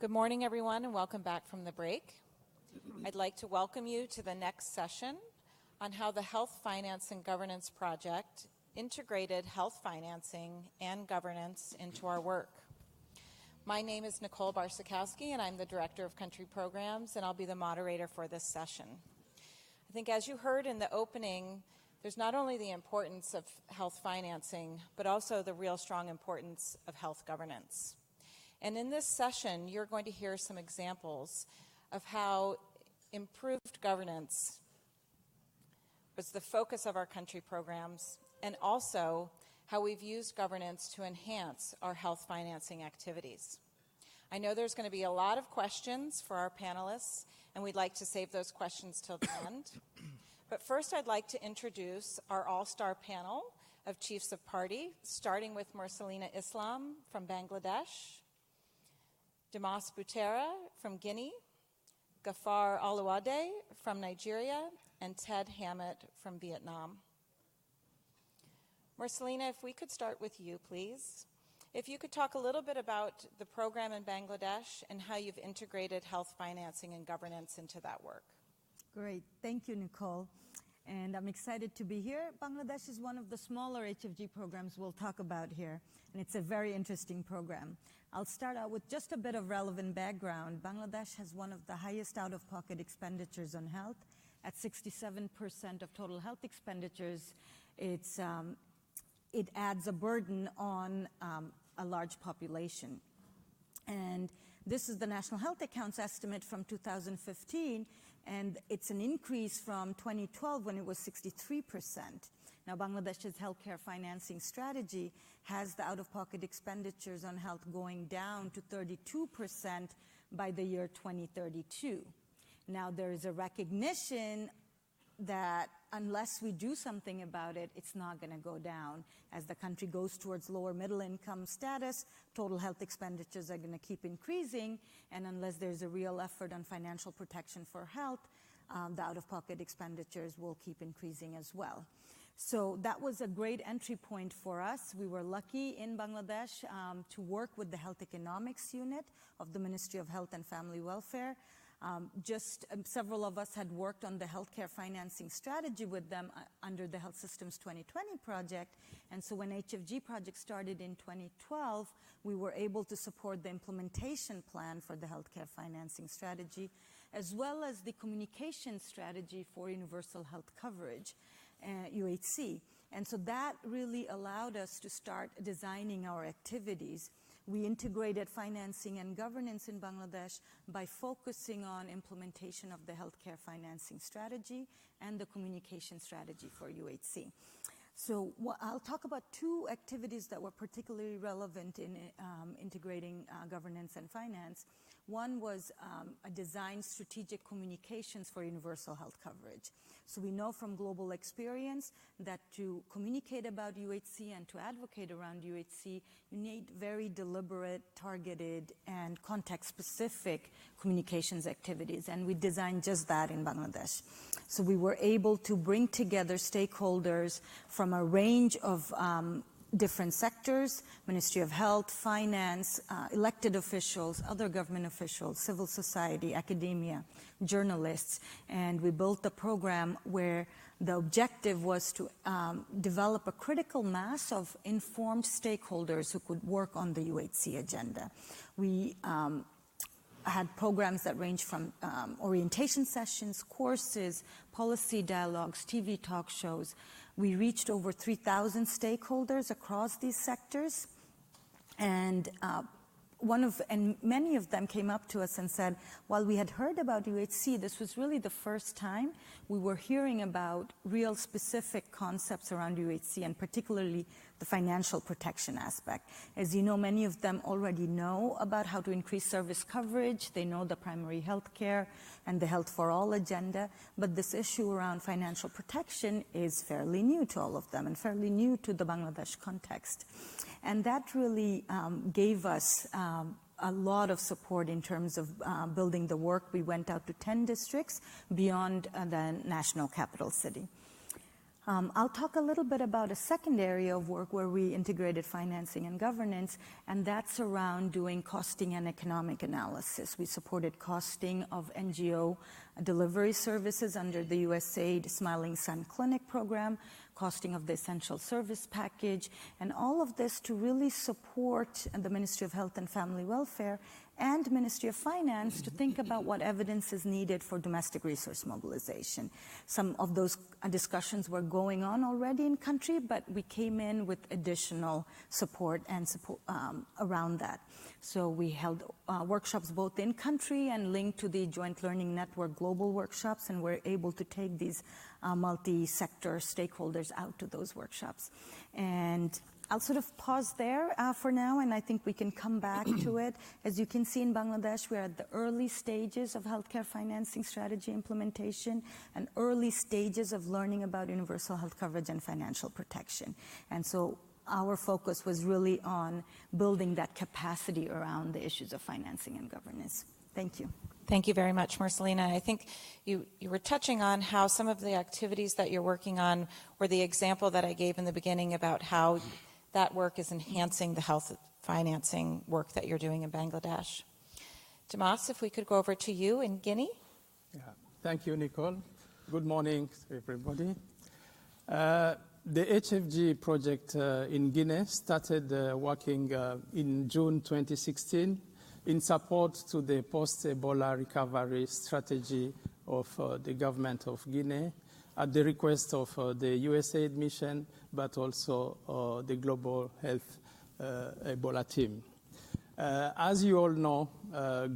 Good morning, everyone, and welcome back from the break. I'd like to welcome you to the next session on how the Health Finance and Governance Project integrated health financing and governance into our work. My name is Nicole Barr Sakowski, and I'm the Director of Country Programs, and I'll be the moderator for this session. I think as you heard in the opening, there's not only the importance of health financing, but also the real strong importance of health governance. And in this session, you're going to hear some examples of how improved governance was the focus of our country programs, and also how we've used governance to enhance our health financing activities. I know there's going to be a lot of questions for our panelists, and we'd like to save those questions till the end. But first, I'd like to introduce our all-star panel of Chiefs of Party, starting with Mursalina Islam from Bangladesh, Damas Butera from Guinea, Ghaffar Alouadeh from Nigeria, and Ted Hammett from Vietnam. Mursalina, if we could start with you, please. If you could talk a little bit about the program in Bangladesh and how you've integrated health financing and governance into that work. Great. Thank you, Nicole. And I'm excited to be here. Bangladesh is one of the smaller HFG programs we'll talk about here, and it's a very interesting program. I'll start out with just a bit of relevant background. Bangladesh has one of the highest out-of-pocket expenditures on health. At 67% of total health expenditures, it adds a burden on a large population. And this is the National Health Accounts estimate from 2015, and it's an increase from 2012 when it was 63%. Now, Bangladesh's healthcare financing strategy has the out-of-pocket expenditures on health going down to 32% by the year 2032. Now, there is a recognition that unless we do something about it, it's not going to go down. As the country goes towards lower middle income status, total health expenditures are going to keep increasing, and unless there's a real effort on financial protection for health, the out-of-pocket expenditures will keep increasing as well. So that was a great entry point for us. We were lucky in Bangladesh to work with the Health Economics Unit of the Ministry of Health and Family Welfare. Several of us had worked on the healthcare financing strategy with them under the Health Systems 2020 project. And so when HFG project started in 2012, we were able to support the implementation plan for the healthcare financing strategy, as well as the communication strategy for universal health coverage, UHC. And so that really allowed us to start designing our activities. We integrated financing and governance in Bangladesh by focusing on implementation of the healthcare financing strategy and the communication strategy for UHC. So I'll talk about two activities that were particularly relevant in integrating governance and finance. One was a designed strategic communications for universal health coverage. So we know from global experience that to communicate about UHC and to advocate around UHC, you need very deliberate, targeted, and context-specific communications activities. And we designed just that in Bangladesh. So we were able to bring together stakeholders from a range of different sectors: Ministry of Health, Finance, elected officials, other government officials, civil society, academia, journalists. And we built a program where the objective was to develop a critical mass of informed stakeholders who could work on the UHC agenda. We had programs that range from orientation sessions, courses, policy dialogues, TV talk shows. We reached over 3,000 stakeholders across these sectors, and many of them came up to us and said, while we had heard about UHC, this was really the first time we were hearing about real specific concepts around UHC, and particularly the financial protection aspect. As you know, many of them already know about how to increase service coverage. They know the primary health care and the Health for All agenda, but this issue around financial protection is fairly new to all of them and fairly new to the Bangladesh context. And that really gave us a lot of support in terms of building the work. We went out to 10 districts beyond the national capital city. I'll talk a little bit about a second area of work where we integrated financing and governance, and that's around doing costing and economic analysis. We supported costing of NGO delivery services under the USAID Smiling Sun Clinic program, costing of the essential service package, and all of this to really support the Ministry of Health and Family Welfare and Ministry of Finance to think about what evidence is needed for domestic resource mobilization. Some of those discussions were going on already in country, but we came in with additional support and support around that. So we held workshops both in country and linked to the Joint Learning Network global workshops, and we're able to take these multi-sector stakeholders out to those workshops. And I'll sort of pause there for now, and I think we can come back to it. As you can see in Bangladesh, we're at the early stages of healthcare financing strategy implementation and early stages of learning about universal health coverage and financial protection. And so our focus was really on building that capacity around the issues of financing and governance. Thank you. Thank you very much, Marcelina. I think you were touching on how some of the activities that you're working on were the example that I gave in the beginning about how that work is enhancing the health financing work that you're doing in Bangladesh. Damas, if we could go over to you in Guinea. Yeah. Thank you, Nicole. Good morning, everybody. The HFG project in Guinea started working in June 2016 in support to the post-Ebola recovery strategy of the government of Guinea at the request of the USAID mission, but also the Global Health Ebola team. As you all know,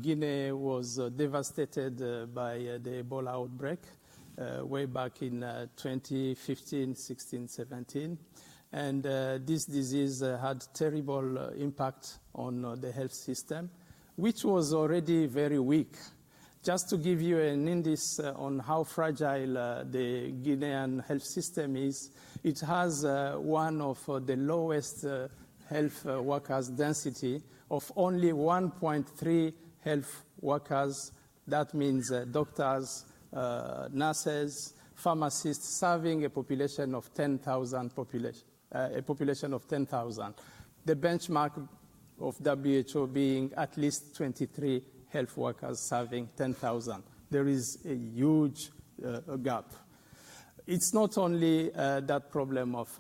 Guinea was devastated by the Ebola outbreak way back in 2015, 16, 17. And this disease had terrible impact on the health system, which was already very weak. Just to give you an indice on how fragile the Guinean health system is, it has one of the lowest health workers density of only 1.3 health workers. That means doctors, nurses, pharmacists serving a population of 10,000 a population of 10,000. The benchmark of WHO being at least 23 health workers serving 10,000. There is a huge gap. It's not only that problem of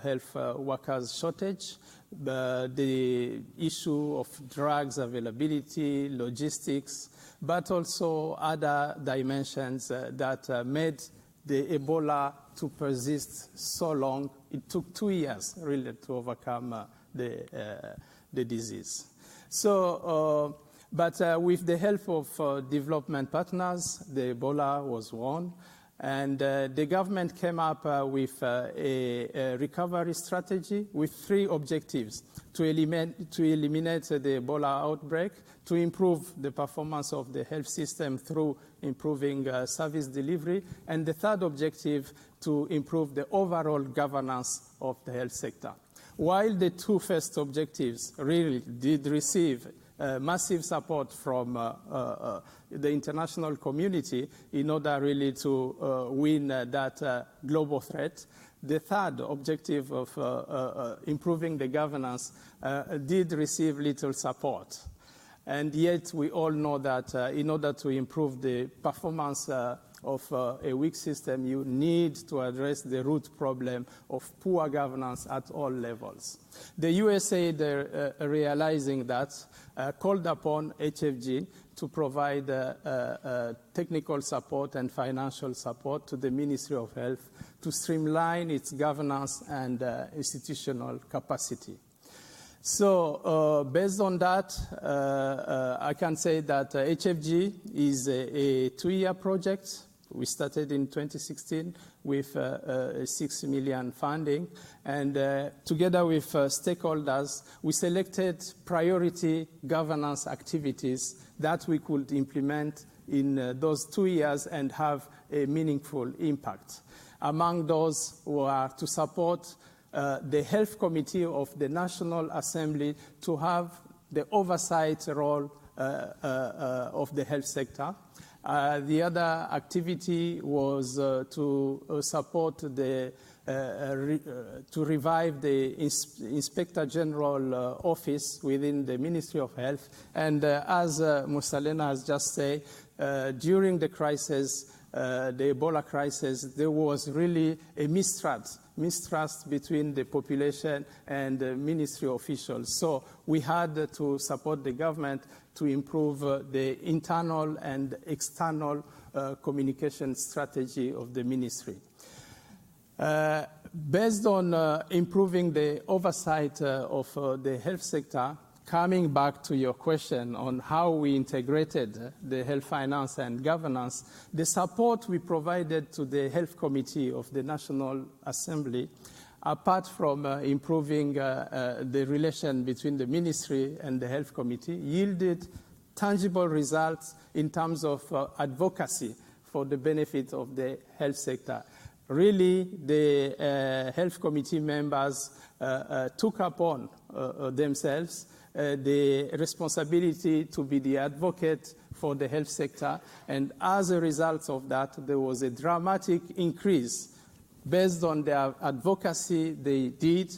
health workers shortage, but the issue of drugs availability, logistics, but also other dimensions that made the Ebola to persist so long. It took 2 years really to overcome the disease. So, but with the help of development partners, the Ebola was won, and the government came up with a recovery strategy with 3 objectives: to eliminate the Ebola outbreak, to improve the performance of the health system through improving service delivery, and the third objective, to improve the overall governance of the health sector. While the 2 first objectives really did receive massive support from the international community in order really to win that global threat, the third objective of improving the governance did receive little support. And yet we all know that in order to improve the performance of a weak system, you need to address the root problem of poor governance at all levels. The USAID, realizing that, called upon HFG to provide technical support and financial support to the Ministry of Health to streamline its governance and institutional capacity. So based on that, I can say that HFG is a 2-year project. We started in 2016 with 6 million funding, and together with stakeholders, we selected priority governance activities that we could implement in those 2 years and have a meaningful impact. Among those were to support the Health Committee of the National Assembly to have the oversight role of the health sector, The other activity was to support to revive the Inspector General office within the Ministry of Health. And as Musalena has just said, during the crisis, the Ebola crisis, there was really a mistrust between the population and the ministry officials. So we had to support the government to improve the internal and external communication strategy of the ministry. Based on improving the oversight of the health sector, coming back to your question on how we integrated the health finance and governance, the support we provided to the Health Committee of the National Assembly, apart from improving the relation between the ministry and the Health Committee, yielded tangible results in terms of advocacy for the benefit of the health sector. Really, the Health Committee members took upon themselves the responsibility to be the advocate for the health sector, and as a result of that, there was a dramatic increase. Based on their advocacy, they did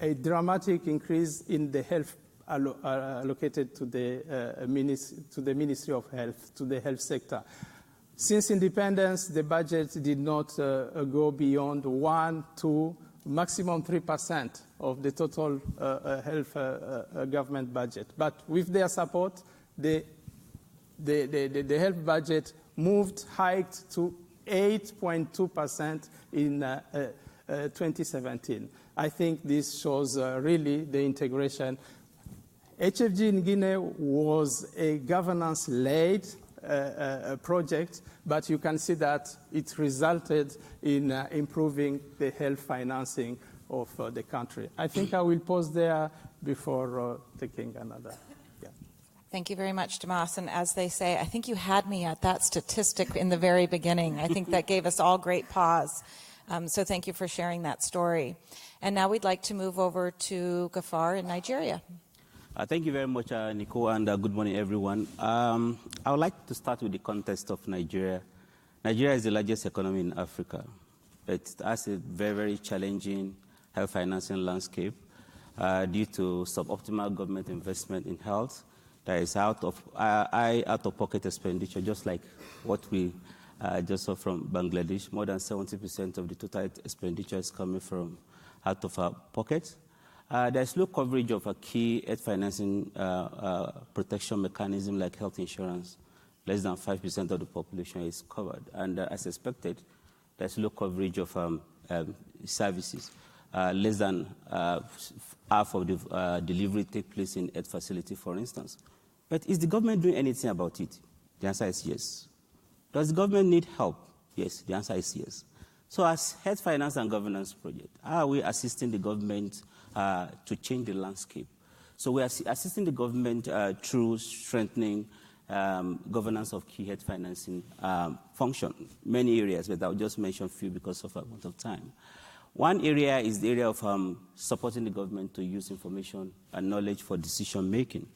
a dramatic increase in the health allocated to the Ministry of Health, to the health sector. Since independence, the budget did not go beyond 1, 2, maximum 3% of the total health government budget. But with their support, the health budget hiked to 8.2% in 2017. I think this shows really the integration. HFG in Guinea was a governance-led project, but you can see that it resulted in improving the health financing of the country. I think I will pause there before taking another. Yeah. Thank you very much, Damas. And as they say, I think you had me at that statistic in the very beginning. I think that gave us all great pause. So thank you for sharing that story. And now we'd like to move over to Gafar in Nigeria. Thank you very much, Nicole, and good morning, everyone. I would like to start with the context of Nigeria. Nigeria is the largest economy in Africa. It has a very, very challenging health financing landscape due to suboptimal government investment in health. There is out-of-pocket expenditure, just like what we just saw from Bangladesh. More than 70% of the total expenditure is coming from out of our pocket. There's low coverage of a key health financing protection mechanism like health insurance. Less than 5% of the population is covered. And as expected, there's low coverage of services. Less than half of the delivery take place in health facility, for instance. But is the government doing anything about it? The answer is yes. Does the government need help? Yes, the answer is yes. So as health finance and governance project, how are we assisting the government to change the landscape? So we are assisting the government through strengthening governance of key health financing function, many areas, but I'll just mention a few because of amount of time. One area is the area of supporting the government to use information and knowledge for decision making.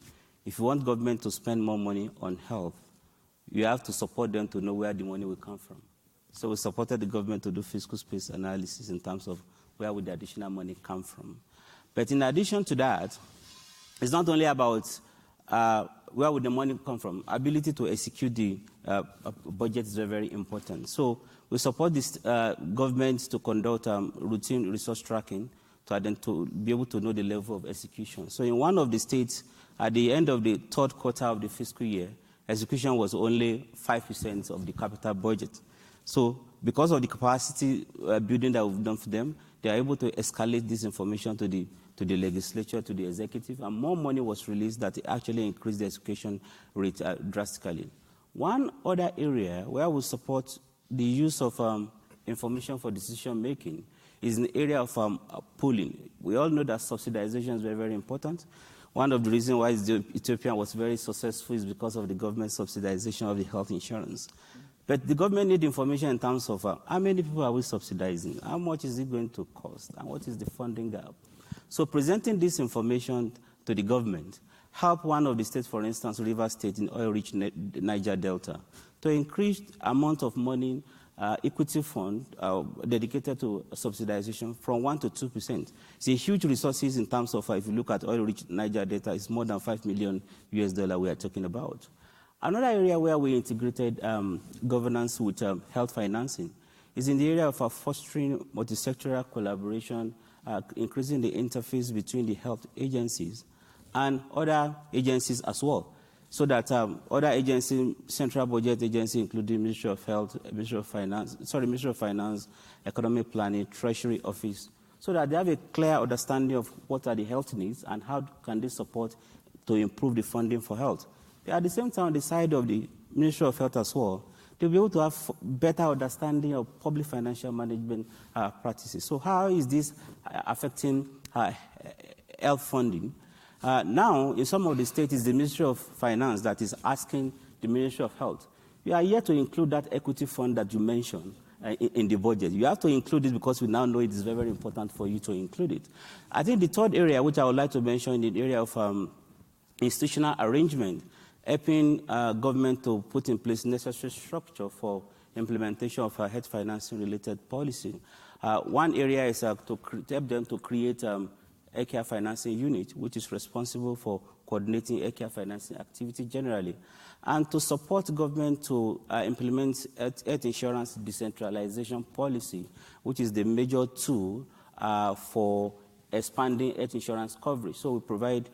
If you want government to spend more money on health, you have to support them to know where the money will come from. So we supported the government to do fiscal space analysis in terms of where would the additional money come from. But in addition to that, it's not only about where would the money come from. Ability to execute the budget is very, very important. So we support this government to conduct routine resource tracking to be able to know the level of execution. So in one of the states, at the end of the third quarter of the fiscal year, execution was only 5% of the capital budget. So because of the capacity building that we've done for them, they are able to escalate this information to the legislature, to the executive, and more money was released that actually increased the execution rate drastically. One other area where we support the use of information for decision making is in the area of pooling. We all know that subsidization is very, very important. One of the reasons why Ethiopia was very successful is because of the government subsidization of the health insurance. But the government needs information in terms of how many people are we subsidizing, how much is it going to cost, and what is the funding gap. So presenting this information to the government help one of the states, for instance, Rivers State in oil-rich Niger Delta, to increase amount of money, equity fund dedicated to subsidization from 1% to 2%. It's a huge resources in terms of, if you look at oil-rich Niger Delta, it's more than $5 million we are talking about. Another area where we integrated governance with health financing is in the area of fostering multi-sectoral collaboration, increasing the interface between the health agencies and other agencies as well, so that other agencies, central budget agencies, including Ministry of Health, Ministry of Finance, Economic Planning, Treasury Office, so that they have a clear understanding of what are the health needs and how can they support to improve the funding for health. At the same time, on the side of the Ministry of Health as well, they'll be able to have better understanding of public financial management practices. So how is this affecting health funding? Now, in some of the states, it's the Ministry of Finance that is asking the Ministry of Health. We are yet to include that equity fund that you mentioned in the budget. You have to include it because we now know it is very, very important for you to include it. I think the third area, which I would like to mention, in the area of institutional arrangement, helping government to put in place necessary structure for implementation of health financing-related policy. One area is to help them to create healthcare financing unit, which is responsible for coordinating healthcare financing activity generally, and to support government to implement health insurance decentralization policy, which is the major tool for expanding health insurance coverage. So we provide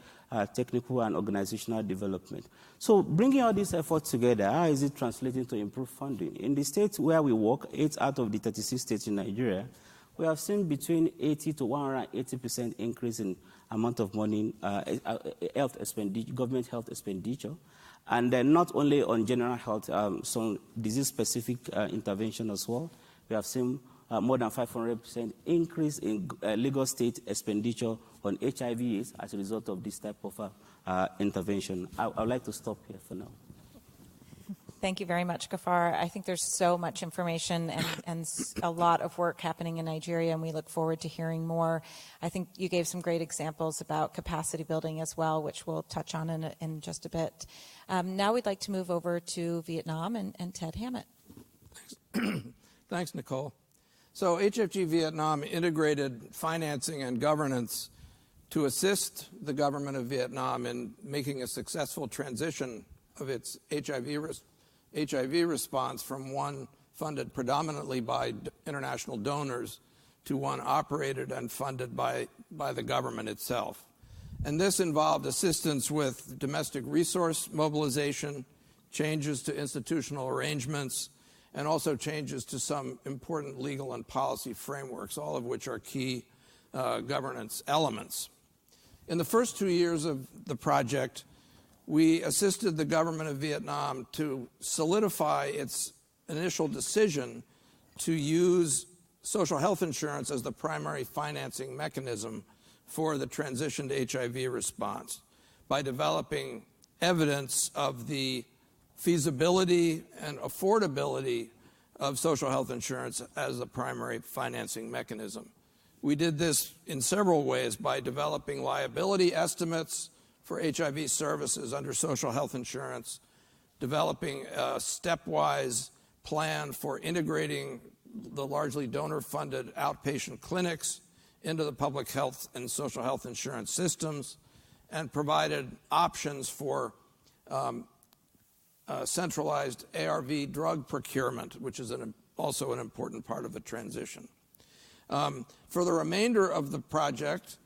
technical and organizational development. So bringing all these efforts together, how is it translating to improve funding? In the states where we work, 8 out of the 36 states in Nigeria, we have seen between 80 to 180% increase in amount of money, health expenditure, government health expenditure, and then not only on general health, some disease-specific intervention as well. We have seen more than 500% increase in Lagos State expenditure on HIV/AIDS as a result of this type of intervention. I would like to stop here for now. Thank you very much, Gafar. I think there's so much information and a lot of work happening in Nigeria, and we look forward to hearing more. I think you gave some great examples about capacity building as well, which we'll touch on in just a bit. Now we'd like to move over to Vietnam and Ted Hammett. Thanks, Nicole. So HFG Vietnam integrated financing and governance to assist the government of Vietnam in making a successful transition of its HIV response from one funded predominantly by international donors to one operated and funded by the government itself. And this involved assistance with domestic resource mobilization, changes to institutional arrangements, and also changes to some important legal and policy frameworks, all of which are key governance elements. In the first 2 years of the project, we assisted the government of Vietnam to solidify its initial decision to use social health insurance as the primary financing mechanism for the transition to HIV response by developing evidence of the feasibility and affordability of social health insurance as the primary financing mechanism. We did this in several ways by developing liability estimates for HIV services under social health insurance, developing a stepwise plan for integrating the largely donor-funded outpatient clinics into the public health and social health insurance systems, and provided options for centralized ARV drug procurement, which is also an important part of the transition. For the remainder of the project,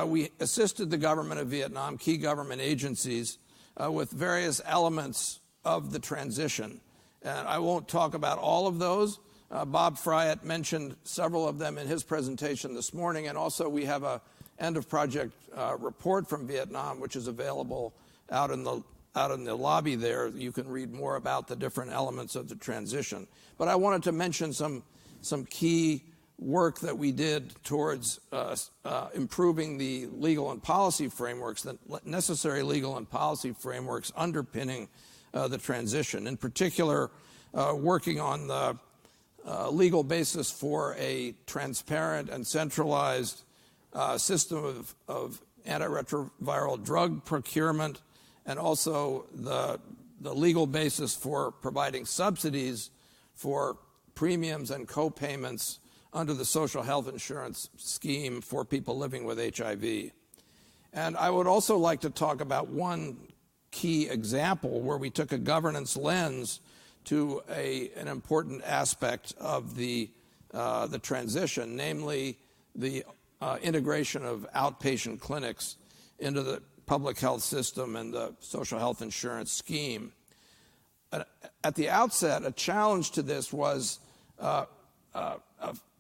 we assisted the government of Vietnam, key government agencies, with various elements of the transition. And I won't talk about all of those. Bob Fryatt mentioned several of them in his presentation this morning, and also we have a end-of-project report from Vietnam, which is available out in the lobby there. You can read more about the different elements of the transition. But I wanted to mention some key work that we did towards improving the legal and policy frameworks, the necessary legal and policy frameworks underpinning the transition. In particular, working on the legal basis for a transparent and centralized system of antiretroviral drug procurement, and also the legal basis for providing subsidies for premiums and co-payments under the social health insurance scheme for people living with HIV. And I would also like to talk about one key example where we took a governance lens to an important aspect of the transition, namely the integration of outpatient clinics into the public health system and the social health insurance scheme. At the outset, a challenge to this was a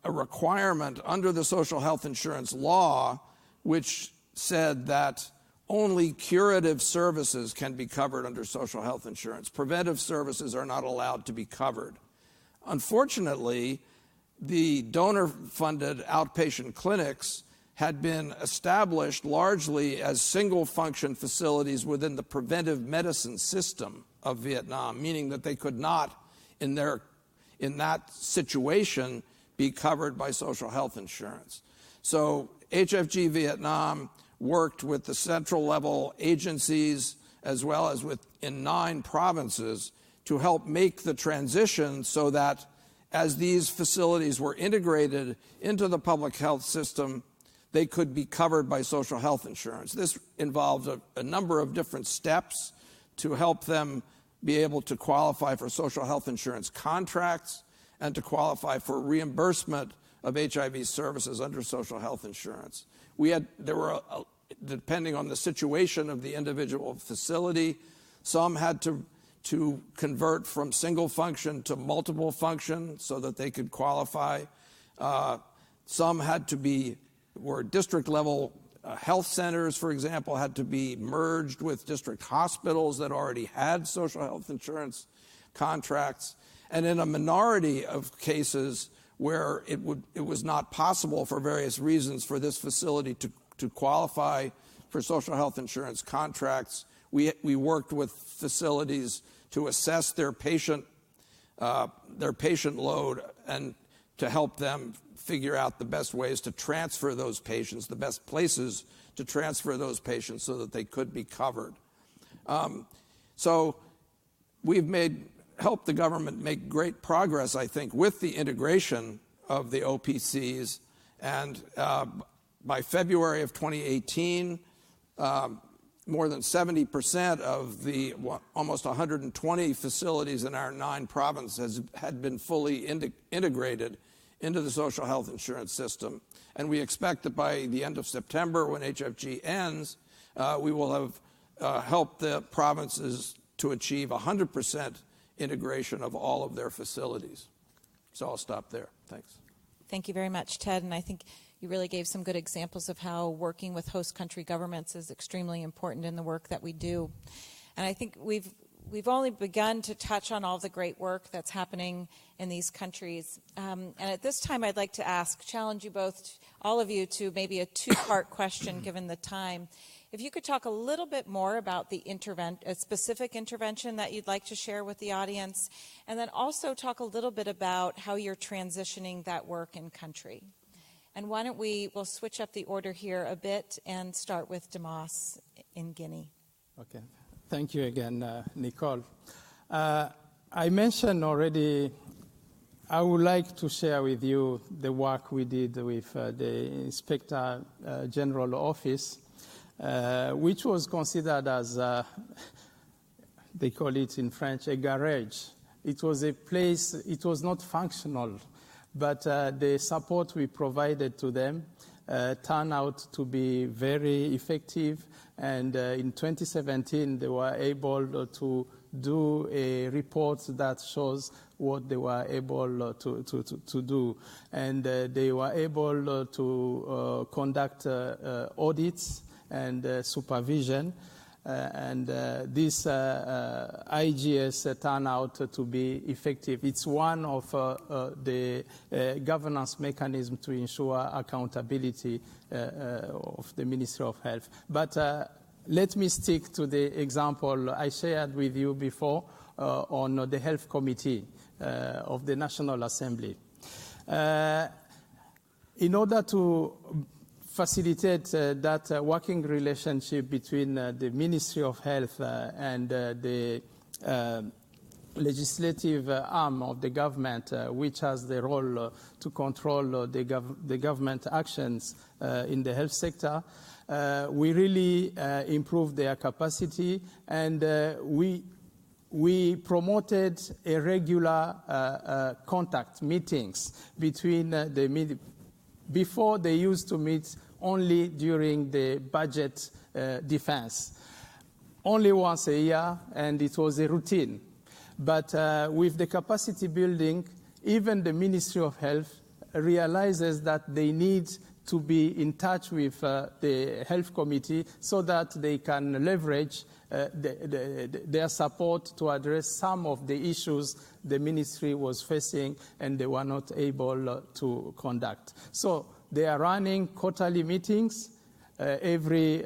requirement under the social health insurance law, which said that only curative services can be covered under social health insurance. Preventive services are not allowed to be covered. Unfortunately, the donor-funded outpatient clinics had been established largely as single-function facilities within the preventive medicine system of Vietnam, meaning that they could not, in that situation, be covered by social health insurance. So HFG Vietnam worked with the central level agencies as well as in 9 provinces to help make the transition so that as these facilities were integrated into the public health system, they could be covered by social health insurance. This involved a number of different steps to help them be able to qualify for social health insurance contracts and to qualify for reimbursement of HIV services under social health insurance. Depending on the situation of the individual facility, some had to convert from single function to multiple function so that they could qualify. Some were district level health centers, for example, had to be merged with district hospitals that already had social health insurance contracts. And in a minority of cases where it was not possible for various reasons for this facility to qualify for social health insurance contracts, we worked with facilities to assess their patient load and to help them figure out the best ways to transfer those patients, the best places to transfer those patients so that they could be covered. So we've helped the government make great progress, I think, with the integration of the OPCs. And by February of 2018, more than 70% of the almost 120 facilities in our 9 provinces had been fully integrated into the social health insurance system. And we expect that by the end of September, when HFG ends, we will have helped the provinces to achieve 100% integration of all of their facilities. So I'll stop there. Thanks. Thank you very much, Ted. And I think you really gave some good examples of how working with host country governments is extremely important in the work that we do. And I think we've only begun to touch on all the great work that's happening in these countries. And at this time, I'd like to challenge you both, all of you, to maybe a 2-part question given the time. If you could talk a little bit more about a specific intervention that you'd like to share with the audience, and then also talk a little bit about how you're transitioning that work in country. And why don't we'll switch up the order here a bit and start with Damas in Guinea. Okay. Thank you again, Nicole. I mentioned already, I would like to share with you the work we did with the Inspector General Office, which was considered as, they call it in French, a garage. It was a place, it was not functional, but the support we provided to them turned out to be very effective. And in 2017, they were able to do a report that shows what they were able to do. And they were able to conduct audits and supervision. And this IGS turned out to be effective. It's one of the governance mechanisms to ensure accountability of the Ministry of Health. But let me stick to the example I shared with you before on the Health Committee of the National Assembly. In order to facilitate that working relationship between the Ministry of Health and the legislative arm of the government, which has the role to control the government actions in the health sector. We really improved their capacity, and we promoted a regular contact meetings between before they used to meet only during the budget defense, only once a year, and it was a routine. But with the capacity building, even the Ministry of Health realizes that they need to be in touch with the Health Committee so that they can leverage their support to address some of the issues the ministry was facing and they were not able to conduct. So they are running quarterly meetings. Every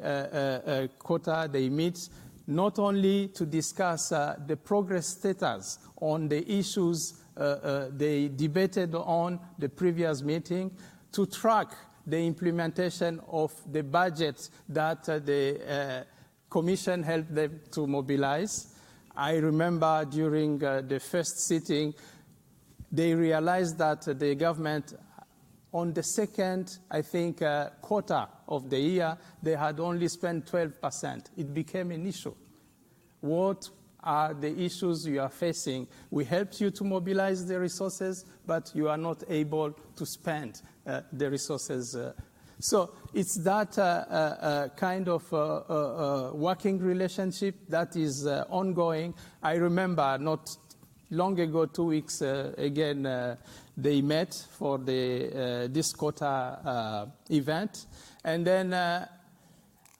quarter they meet, not only to discuss the progress status on the issues they debated on the previous meeting, to track the implementation of the budget that the Commission helped them to mobilize. I remember during the first sitting, they realized that the government, on the second, I think, quarter of the year, they had only spent 12%. It became an issue. What are the issues you are facing? We helped you to mobilize the resources, but you are not able to spend the resources. So it's that kind of working relationship that is ongoing. I remember not long ago, 2 weeks again, they met for this quarter event. And then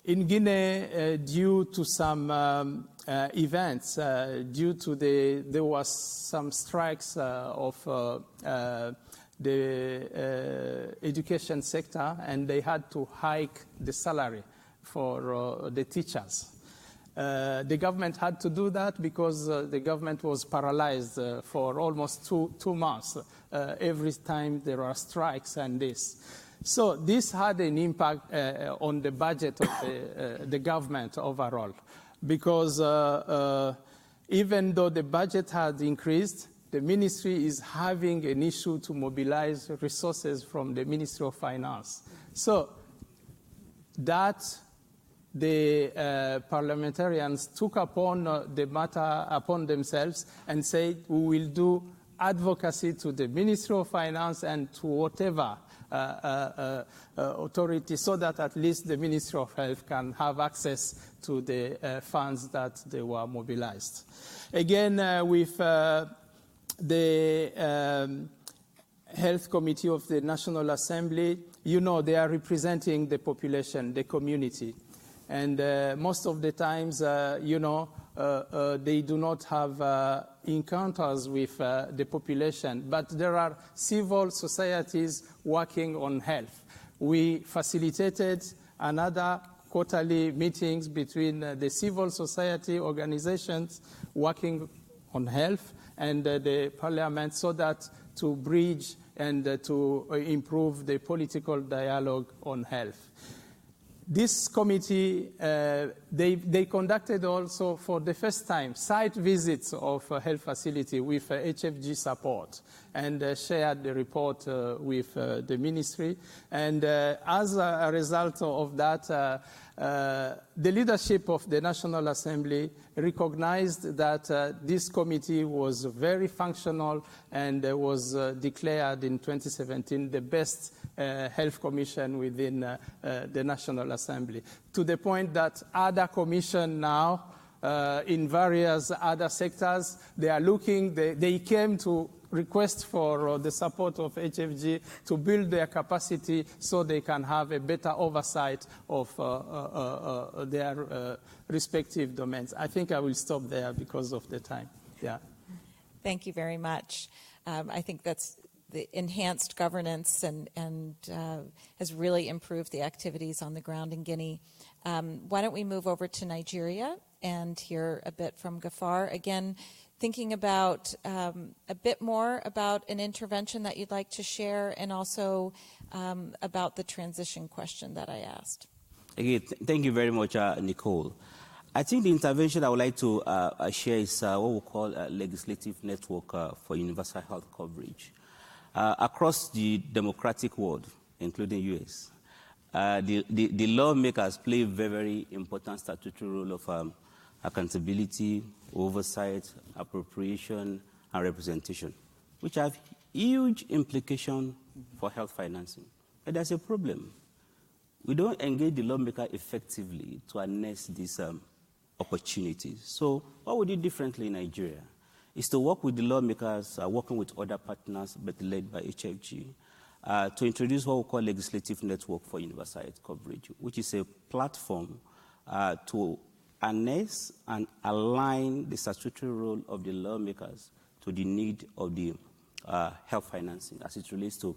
in Guinea, due to some events, there was some strikes of the education sector, and they had to hike the salary for the teachers. The government had to do that because the government was paralyzed for almost two months every time there are strikes and this. So this had an impact on the budget of the government overall, because even though the budget had increased, the ministry is having an issue to mobilize resources from the Ministry of Finance. So that the parliamentarians took upon the matter upon themselves and said, we will do advocacy to the Ministry of Finance and to whatever authority, so that at least the Ministry of Health can have access to the funds that they were mobilized. Again, with the Health Committee of the National Assembly, they are representing the population, the community. And most of the times, they do not have encounters with the population, but there are civil societies working on health. We facilitated another quarterly meetings between the civil society organizations working on health and the parliament, so that to bridge and to improve the political dialogue on health. This committee, they conducted also for the first time site visits of a health facility with HFG support, and shared the report with the ministry. And as a result of that, the leadership of the National Assembly recognized that this committee was very functional and was declared in 2017 the best health commission within the National Assembly, to the point that other commissions now in various other sectors, they came to request for the support of HFG to build their capacity so they can have a better oversight of their respective domains. I think I will stop there because of the time. Yeah. Thank you very much. I think that's the enhanced governance and has really improved the activities on the ground in Guinea. Why don't we move over to Nigeria and hear a bit from Gafar. Again, thinking about a bit more about an intervention that you'd like to share, and also about the transition question that I asked. Again, thank you very much, Nicole. I think the intervention I would like to share is what we call a legislative network for universal health coverage. Across the democratic world, including U.S., the lawmakers play a very, very important statutory role of accountability, oversight, appropriation, and representation, which have huge implications for health financing. But there's a problem. We don't engage the lawmaker effectively to harness these opportunities. So what we do differently in Nigeria is to work with the lawmakers, working with other partners, but led by HFG, to introduce what we call Legislative Network for Universal Health Coverage, which is a platform to harness and align the statutory role of the lawmakers to the need of the health financing as it relates to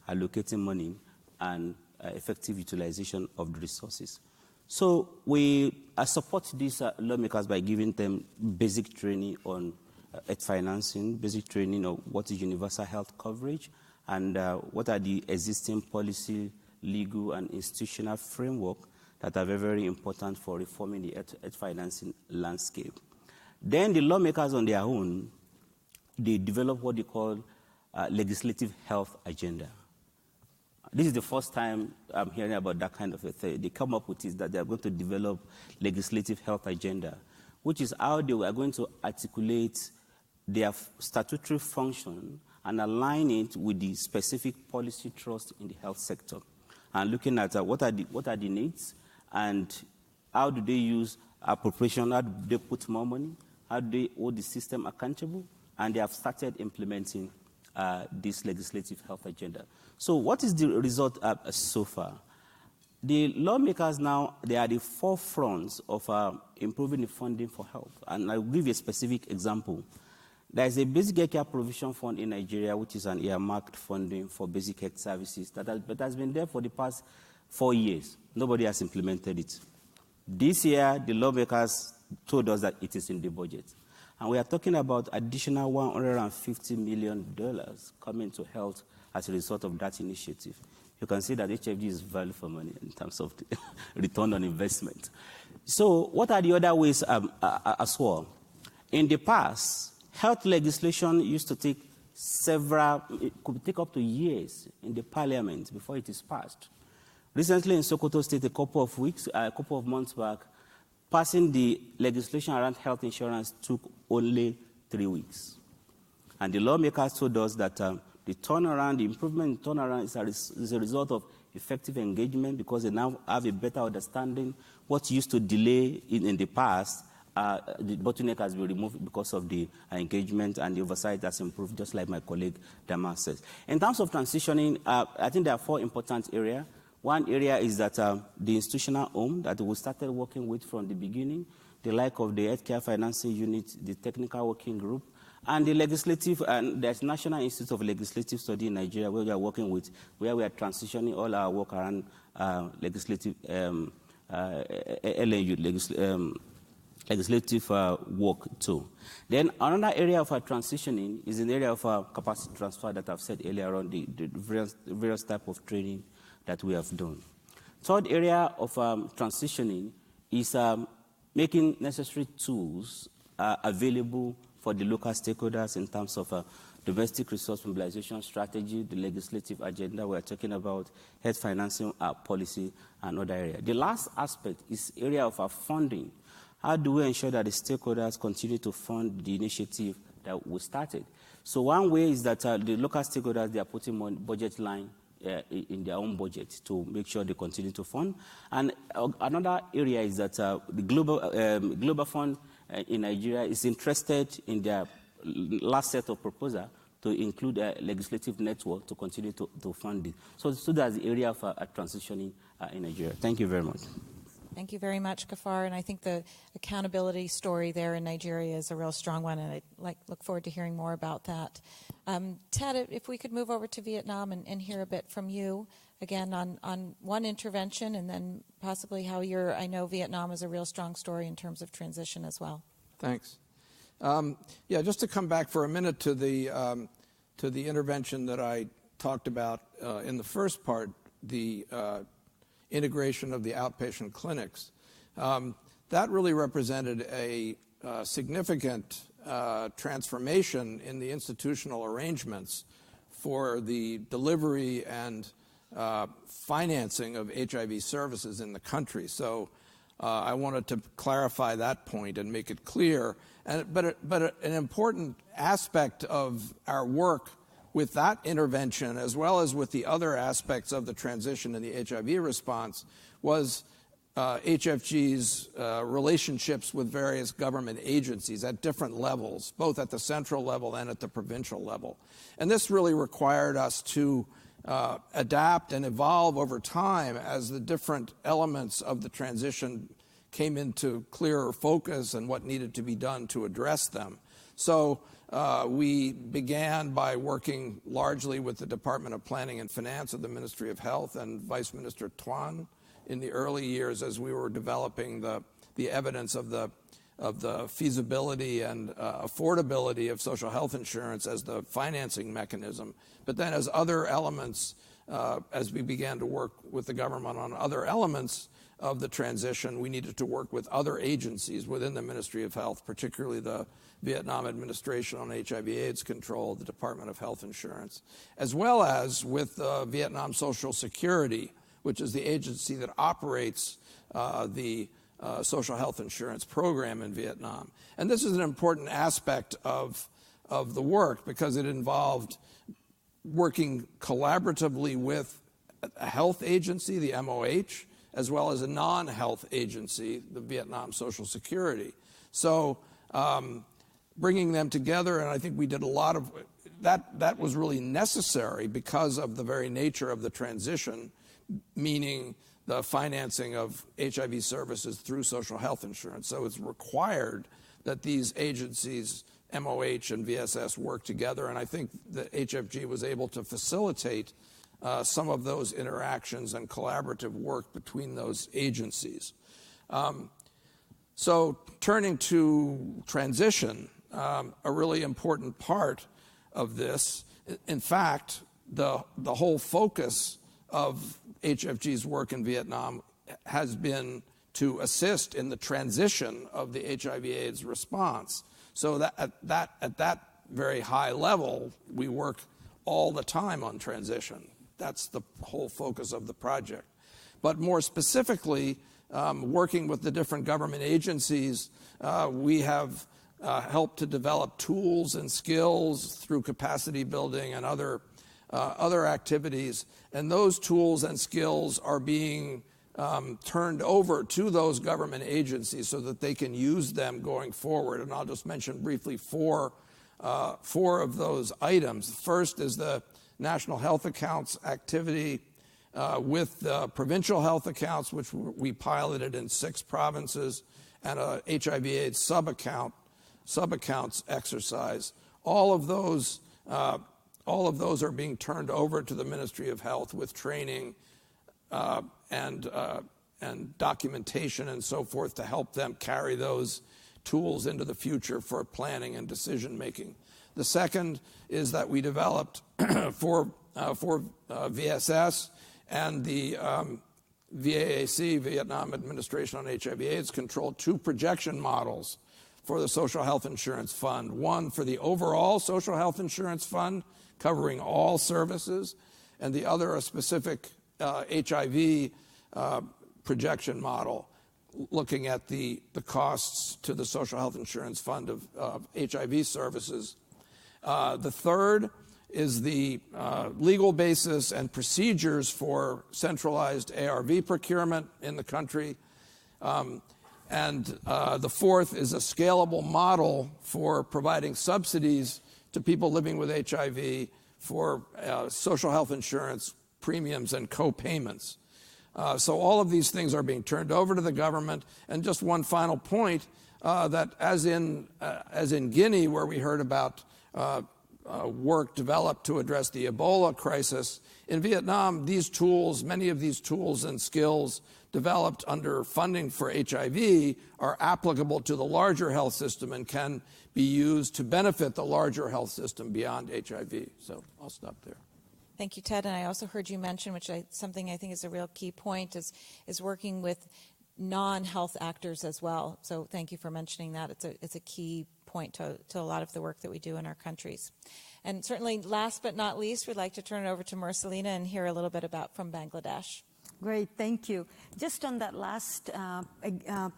allocating money and effective utilization of the resources. So we support these lawmakers by giving them basic training on health financing, basic training of what is universal health coverage, and what are the existing policy, legal, and institutional framework that are very, very important for reforming the health financing landscape. Then the lawmakers on their own, they develop what they call legislative health agenda. This is the first time I'm hearing about that kind of a thing. They come up with it that they are going to develop legislative health agenda, which is how they are going to articulate their statutory function and align it with the specific policy thrust in the health sector, and looking at what are the needs, and how do they use appropriation, how do they put more money, how do they hold the system accountable, and they have started implementing this legislative health agenda. So what is the result so far? The lawmakers now, they are the forefronts of improving the funding for health. And I'll give you a specific example. There is a basic healthcare provision fund in Nigeria, which is an earmarked funding for basic health services that has been there for the past 4 years. Nobody has implemented it. This year, the lawmakers told us that it is in the budget. And we are talking about additional $150 million coming to health as a result of that initiative. You can see that HFG is value for money in terms of the return on investment. So what are the other ways as well? In the past, health legislation used to take it could take up to years in the parliament before it is passed. Recently in Sokoto State, a couple of months back, passing the legislation around health insurance took only 3 weeks. And the lawmakers told us that the improvement in turnaround is a result of effective engagement, because they now have a better understanding. What used to delay in the past, the bottleneck has been removed because of the engagement, and the oversight has improved, just like my colleague Dama says. In terms of transitioning, I think there are 4 important areas. One area is that the institutional home that we started working with from the beginning, the like of the healthcare financing unit, the technical working group, and the legislative, and there's National Institute of Legislative Study in Nigeria, where we are working with, where we are transitioning all our work around legislative LNU, legislative work too. Then another area of our transitioning is an area of capacity transfer that I've said earlier on, the various type of training that we have done. Third area of transitioning is making necessary tools available for the local stakeholders in terms of domestic resource mobilization strategy, the legislative agenda we're talking about, health financing policy, and other areas. The last aspect is area of our funding. How do we ensure that the stakeholders continue to fund the initiative that we started? So one way is that the local stakeholders, they are putting more budget line in their own budget to make sure they continue to fund. And another area is that the Global Fund in Nigeria is interested in their last set of proposal to include a legislative network to continue to fund it. So that's the area of transitioning in Nigeria. Thank you very much. Thank you very much, Gafar. And I think the accountability story there in Nigeria is a real strong one, and I look forward to hearing more about that. Ted, if we could move over to Vietnam and hear a bit from you, again, on one intervention, and then possibly how I know Vietnam is a real strong story in terms of transition as well. Thanks. Just to come back for a minute to the intervention that I talked about in the first part, the integration of the outpatient clinics. That really represented a significant transformation in the institutional arrangements for the delivery and financing of HIV services in the country. So I wanted to clarify that point and make it clear. But an important aspect of our work with that intervention, as well as with the other aspects of the transition in the HIV response, was HFG's relationships with various government agencies at different levels, both at the central level and at the provincial level. And this really required us to adapt and evolve over time as the different elements of the transition came into clearer focus and what needed to be done to address them. So we began by working largely with the Department of Planning and Finance of the Ministry of Health and Vice Minister Tuan in the early years as we were developing the evidence of the feasibility and affordability of social health insurance as the financing mechanism. But then as other elements, as we began to work with the government on other elements of the transition, we needed to work with other agencies within the Ministry of Health, particularly the Vietnam Administration on HIV/AIDS Control, the Department of Health Insurance, as well as with Vietnam Social Security, which is the agency that operates the social health insurance program in Vietnam. And this is an important aspect of the work because it involved working collaboratively with a health agency, the MOH, as well as a non-health agency, the Vietnam Social Security. So bringing them together, and I think we did a lot of that was really necessary because of the very nature of the transition, meaning the financing of HIV services through social health insurance. So it's required that these agencies, MOH and VSS, work together, and I think that HFG was able to facilitate some of those interactions and collaborative work between those agencies. So turning to transition, a really important part of this, in fact, the whole focus of HFG's work in Vietnam has been to assist in the transition of the HIV/AIDS response. So that at that very high level, we work all the time on transition. That's the whole focus of the project. But more specifically, working with the different government agencies, we have helped to develop tools and skills through capacity building and other activities. And those tools and skills are being turned over to those government agencies so that they can use them going forward. And I'll just mention briefly four of those items. First is the National Health Accounts activity with the provincial health accounts, which we piloted in 6 provinces, and a HIV/AIDS sub-accounts exercise. All of those are being turned over to the Ministry of Health with training and documentation and so forth to help them carry those tools into the future for planning and decision making. The second is that we developed for VSS and the VAAC, Vietnam Administration on HIV/AIDS Control, 2 projection models for the Social Health Insurance Fund. One for the overall Social Health Insurance Fund, covering all services, and the other a specific HIV projection model, looking at the costs to the Social Health Insurance Fund of HIV services. The third is the legal basis and procedures for centralized ARV procurement in the country. And the fourth is a scalable model for providing subsidies to people living with HIV for social health insurance premiums and co-payments. So all of these things are being turned over to the government. And just one final point, that as in Guinea, where we heard about work developed to address the Ebola crisis. In Vietnam, these tools, many of these tools and skills developed under funding for HIV are applicable to the larger health system and can be used to benefit the larger health system beyond HIV. So I'll stop there. Thank you, Ted. And I also heard you mention, something I think is a real key point, is working with non-health actors as well. So thank you for mentioning that. It's a key point to a lot of the work that we do in our countries. And certainly, last but not least, we'd like to turn it over to Marcelina and hear a little bit about from Bangladesh. Great, thank you. Just on that last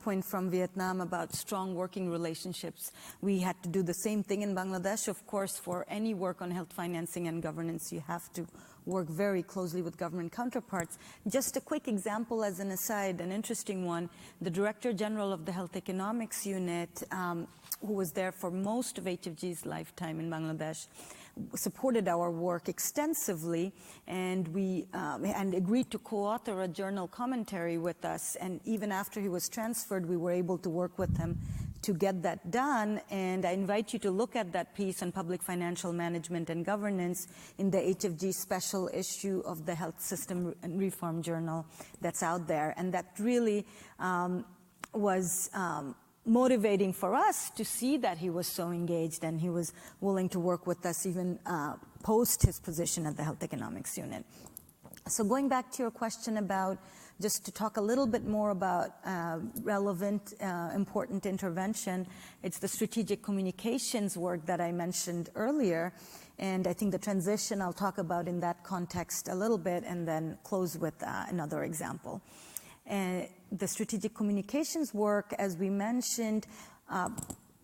point from Vietnam about strong working relationships, we had to do the same thing in Bangladesh. Of course, for any work on health financing and governance, you have to work very closely with government counterparts. Just a quick example as an aside, an interesting one, the Director General of the Health Economics Unit, who was there for most of HFG's lifetime in Bangladesh, supported our work extensively, and we and agreed to co-author a journal commentary with us. And even after he was transferred, we were able to work with him to get that done. And I invite you to look at that piece on public financial management and governance in the HFG special issue of the Health System Reform Journal that's out there. And that really was motivating for us to see that he was so engaged and he was willing to work with us even post his position at the Health Economics Unit. So going back to your question about, just to talk a little bit more about relevant, important intervention, it's the strategic communications work that I mentioned earlier. And I think the transition I'll talk about in that context a little bit and then close with another example. The strategic communications work, as we mentioned,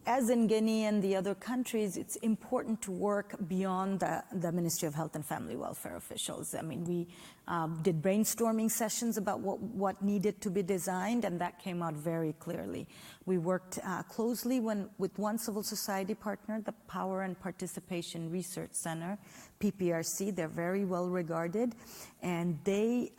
as in Guinea and the other countries, it's important to work beyond the Ministry of Health and Family Welfare officials. I mean, we did brainstorming sessions about what needed to be designed, and that came out very clearly. We worked closely with one civil society partner, the Power and Participation Research Center, PPRC. They're very well regarded, and they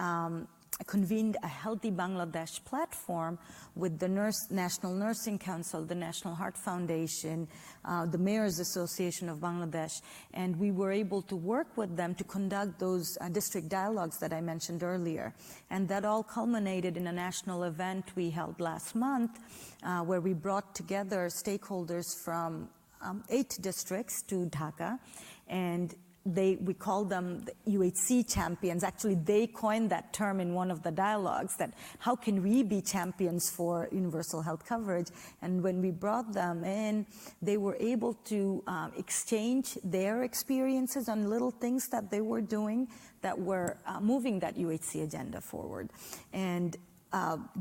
convened a Healthy Bangladesh platform with the National Nursing Council, the National Heart Foundation, the Mayors Association of Bangladesh, and we were able to work with them to conduct those district dialogues that I mentioned earlier. And that all culminated in a national event we held last month where we brought together stakeholders from 8 districts to Dhaka, and we call them the UHC champions. Actually, they coined that term in one of the dialogues, that how can we be champions for universal health coverage? And when we brought them in, they were able to exchange their experiences on little things that they were doing that were moving that UHC agenda forward. And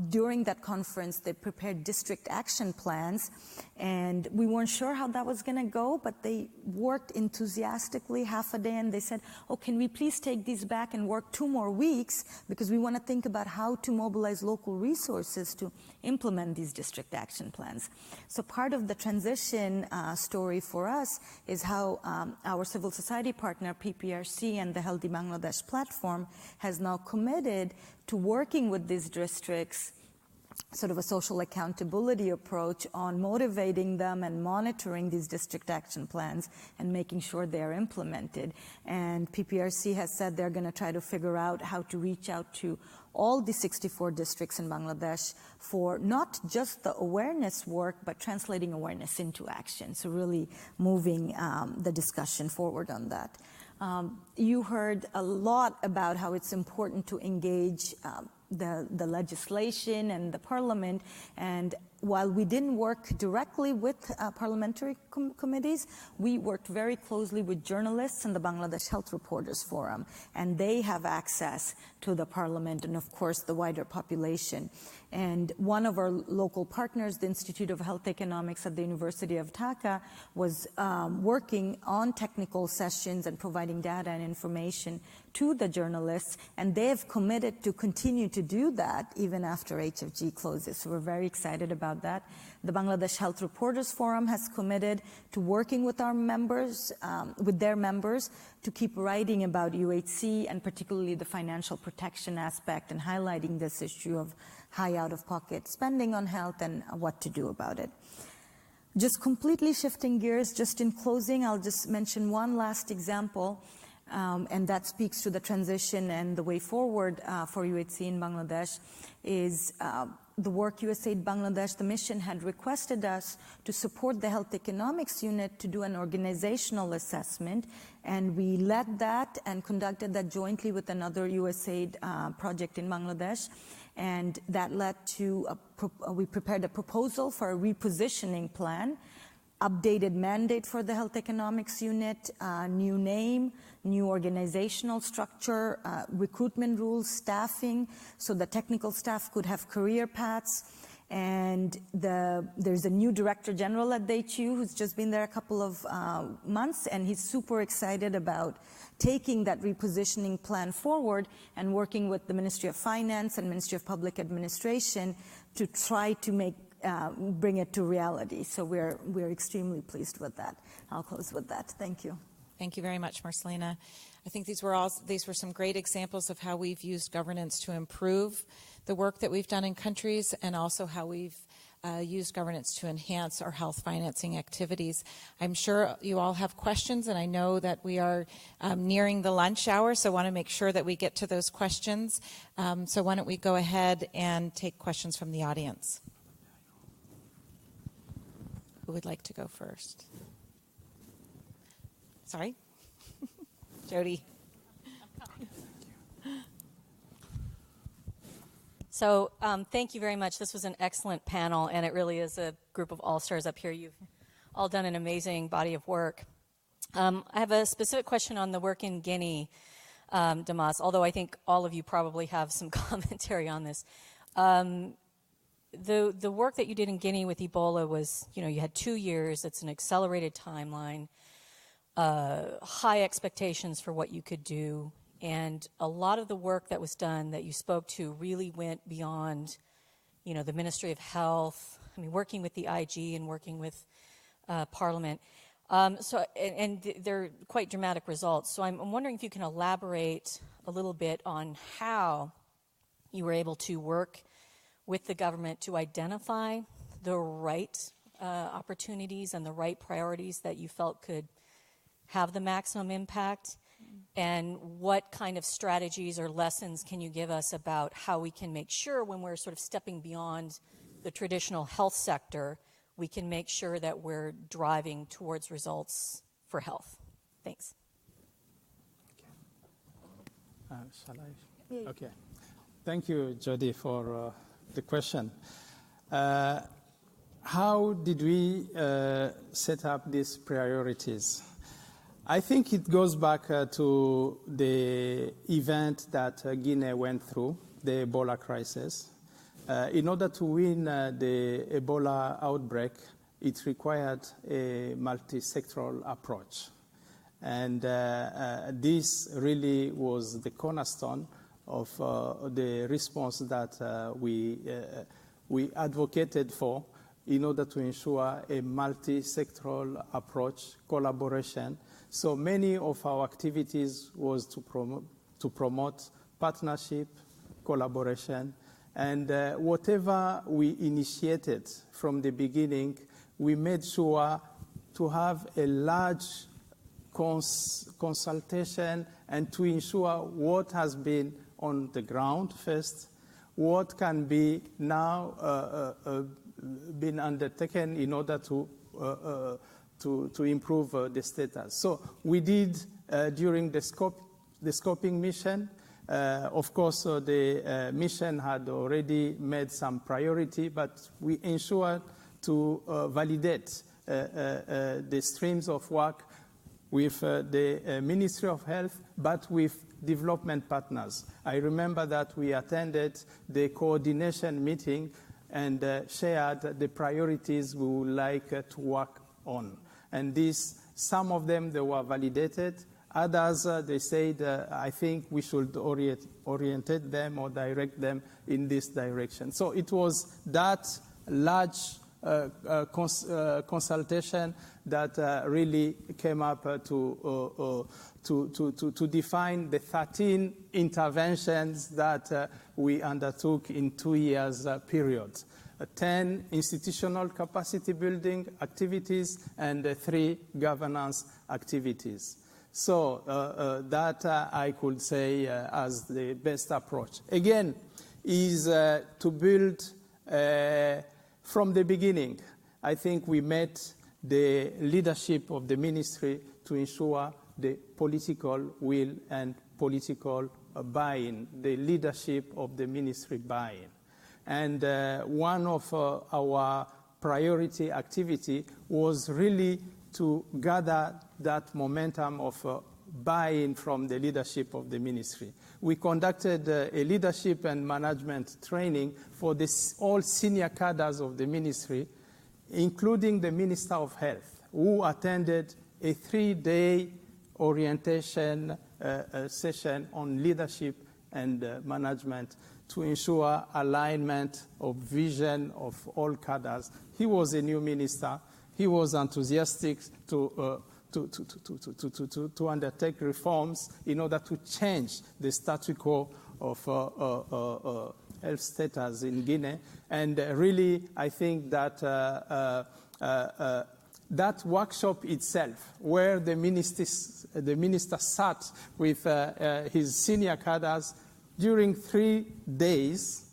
during that conference, they prepared district action plans, and we weren't sure how that was going to go, but they worked enthusiastically half a day, and they said, oh, can we please take these back and work 2 more weeks, because we want to think about how to mobilize local resources to implement these district action plans. So part of the transition story for us is how our civil society partner, PPRC, and the Healthy Bangladesh platform has now committed to working with these districts, sort of a social accountability approach on motivating them and monitoring these district action plans and making sure they're implemented. And PPRC has said they're going to try to figure out how to reach out to all the 64 districts in Bangladesh for not just the awareness work, but translating awareness into action. So really moving the discussion forward on that. You heard a lot about how it's important to engage the legislation and the parliament, and while we didn't work directly with parliamentary committees, we worked very closely with journalists and the Bangladesh Health Reporters Forum, and they have access to the parliament and, of course, the wider population. And one of our local partners, the Institute of Health Economics at the University of Dhaka, was working on technical sessions and providing data and information to the journalists, and they have committed to continue to do that even after HFG closes. So we're very excited about that. The Bangladesh Health Reporters Forum has committed to working with our members, with their members, to keep writing about UHC and particularly the financial protection aspect and highlighting this issue of high out-of-pocket spending on health and what to do about it. Just completely shifting gears, just in closing, I'll just mention one last example, and that speaks to the transition and the way forward for UHC in Bangladesh, is the work USAID Bangladesh, the mission had requested us to support the health economics unit to do an organizational assessment, and we led that and conducted that jointly with another USAID project in Bangladesh. And that led to, we prepared a proposal for a repositioning plan, updated mandate for the health economics unit, new name, new organizational structure, recruitment rules, staffing, so the technical staff could have career paths. And there's a new director general at the HU who's just been there a couple of months, and he's super excited about taking that repositioning plan forward and working with the Ministry of Finance and Ministry of Public Administration to try to bring it to reality. So we're extremely pleased with that. I'll close with that. Thank you. Thank you very much, Marcelina. I think these were some great examples of how we've used governance to improve the work that we've done in countries, and also how we've used governance to enhance our health financing activities. I'm sure you all have questions, and I know that we are nearing the lunch hour, so I want to make sure that we get to those questions. So why don't we go ahead and take questions from the audience? Who would like to go first? Sorry? Jody. So thank you very much. This was an excellent panel, and it really is a group of all-stars up here. You've all done an amazing body of work. I have a specific question on the work in Guinea, Damas, although I think all of you probably have some commentary on this. The work that you did in Guinea with Ebola was, you had 2 years. It's an accelerated timeline, high expectations for what you could do. And a lot of the work that was done that you spoke to really went beyond, the Ministry of Health, working with the IG and working with Parliament. And they're quite dramatic results. So I'm wondering if you can elaborate a little bit on how you were able to work with the government to identify the right opportunities and the right priorities that you felt could have the maximum impact. And what kind of strategies or lessons can you give us about how we can make sure, when we're sort of stepping beyond the traditional health sector, we can make sure that we're driving towards results for health? Thanks. Shall I? Yeah. Okay. Thank you, Jody, for the question. How did we set up these priorities? I think it goes back to the event that Guinea went through, the Ebola crisis. In order to win the Ebola outbreak, it required a multi-sectoral approach. And this really was the cornerstone of the response that we advocated for in order to ensure a multi-sectoral approach, collaboration. So many of our activities was to promote partnership, collaboration, and whatever we initiated from the beginning, we made sure to have a large consultation and to ensure what has been on the ground first, what can be now been undertaken in order to improve the status. So we did during the scoping mission. Of course, the mission had already made some priority, but we ensured to validate the streams of work with the Ministry of Health, but with development partners. I remember that we attended the coordination meeting and shared the priorities we would like to work on. And some of them, they were validated. Others, they said, I think we should orientate them or direct them in this direction. So it was that large consultation that really came up to define the 13 interventions that we undertook in 2 years period. 10 institutional capacity building activities, and 3 governance activities. So that I could say as the best approach. Again, is to build from the beginning. I think we met the leadership of the ministry to ensure the political will and political buy-in, the leadership of the ministry buy-in. And one of our priority activity was really to gather that momentum of buy-in from the leadership of the ministry. We conducted a leadership and management training for all senior cadres of the ministry, including the Minister of Health, who attended a 3-day orientation session on leadership and management to ensure alignment of vision of all cadres. He was a new minister. He was enthusiastic to undertake reforms in order to change the status quo of health status in Guinea. And really, I think that that workshop itself, where the minister sat with his senior cadres during 3 days,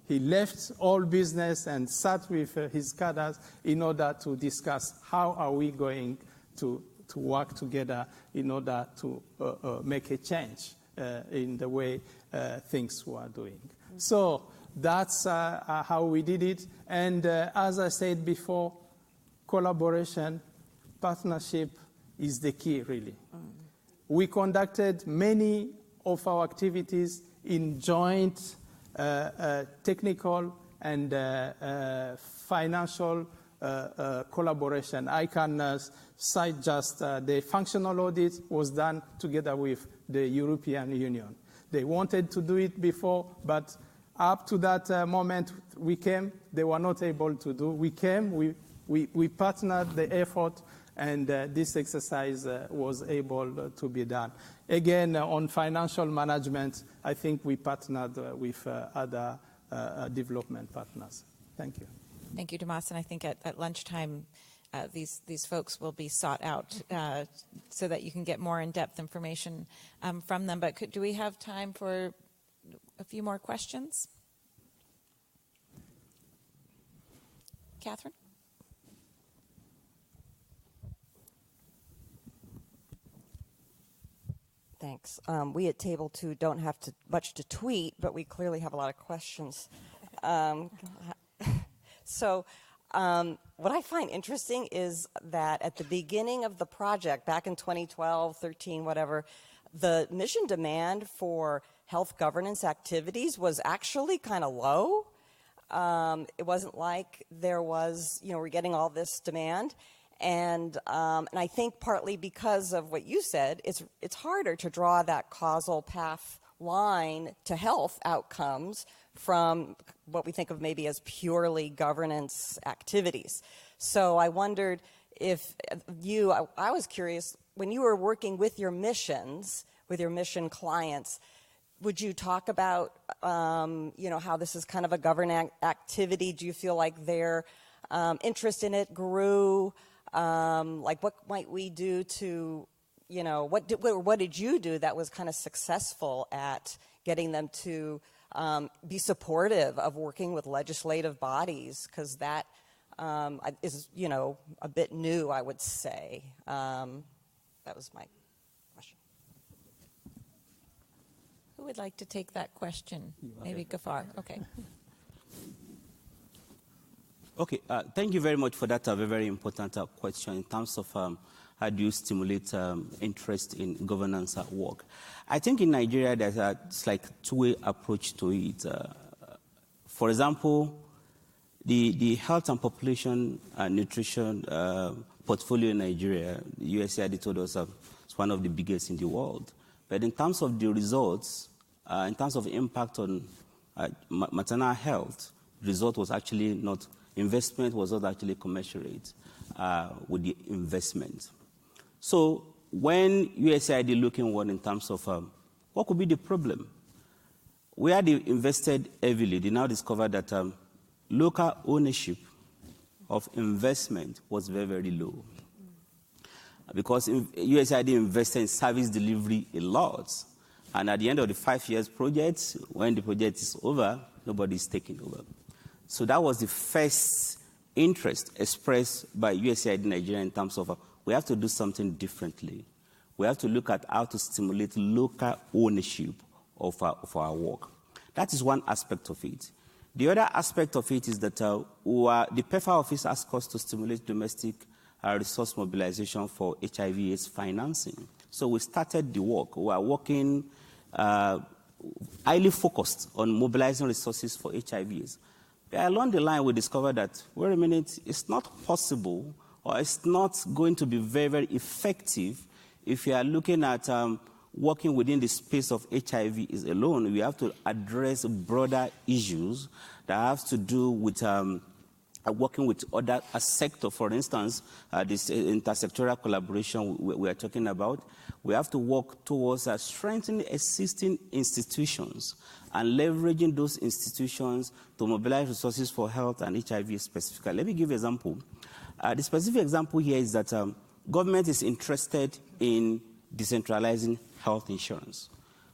he left all business and sat with his cadres in order to discuss how are we going to work together in order to make a change in the way things were doing. So that's how we did it. And as I said before, collaboration, partnership is the key, really. We conducted many of our activities in joint technical and financial collaboration. I can cite just the functional audit was done together with the European Union. They wanted to do it before, but up to that moment we came, they were not able to do. We came, we partnered the effort, and this exercise was able to be done. Again, on financial management, I think we partnered with other development partners. Thank you. Thank you, Damas. And I think at lunchtime, these folks will be sought out so that you can get more in-depth information from them. But do we have time for a few more questions? Catherine? Thanks. We at Table 2 don't have much to tweet, but we clearly have a lot of questions. So what I find interesting is that at the beginning of the project, back in 2012, 13, whatever, the mission demand for health governance activities was actually kind of low. It wasn't like there was, we're getting all this demand. And I think partly because of what you said, it's harder to draw that causal path line to health outcomes from what we think of maybe as purely governance activities. So I wondered if I was curious, when you were working with your missions, with your mission clients, would you talk about, how this is kind of a governance activity? Do you feel like their interest in it grew? Like what might we do to, what did you do that was kind of successful at getting them to be supportive of working with legislative bodies? Because that is, a bit new, I would say. That was my question. Who would like to take that question? Maybe Gafar. Okay. Okay, thank you very much for that very, very important question in terms of how do you stimulate interest in governance at work. I think in Nigeria there's a like two-way approach to it. For example, the health and population nutrition portfolio in Nigeria, the USAID told us it's one of the biggest in the world. But in terms of the results, in terms of impact on maternal health, the result was actually not. Investment was not actually commensurate with the investment. So when USAID looking what in terms of what could be the problem, where they invested heavily, they now discovered that local ownership of investment was very, very low. Because USAID invested in service delivery a lot. And at the end of the 5 years project, when the project is over, nobody is taking over. So that was the first interest expressed by USAID Nigeria in terms of we have to do something differently. We have to look at how to stimulate local ownership of our work. That is one aspect of it. The other aspect of it is that the PEFA office asked us to stimulate domestic resource mobilization for HIV/AIDS financing. So we started the work. We are working highly focused on mobilizing resources for HIV/AIDS. But along the line, we discovered that, wait a minute, it's not possible or it's not going to be very, very effective if you are looking at working within the space of HIV alone. We have to address broader issues that have to do with working with other sectors. For instance, this intersectoral collaboration we are talking about. We have to work towards strengthening existing institutions and leveraging those institutions to mobilize resources for health and HIV specifically. Let me give you an example. The specific example here is that government is interested in decentralizing health insurance.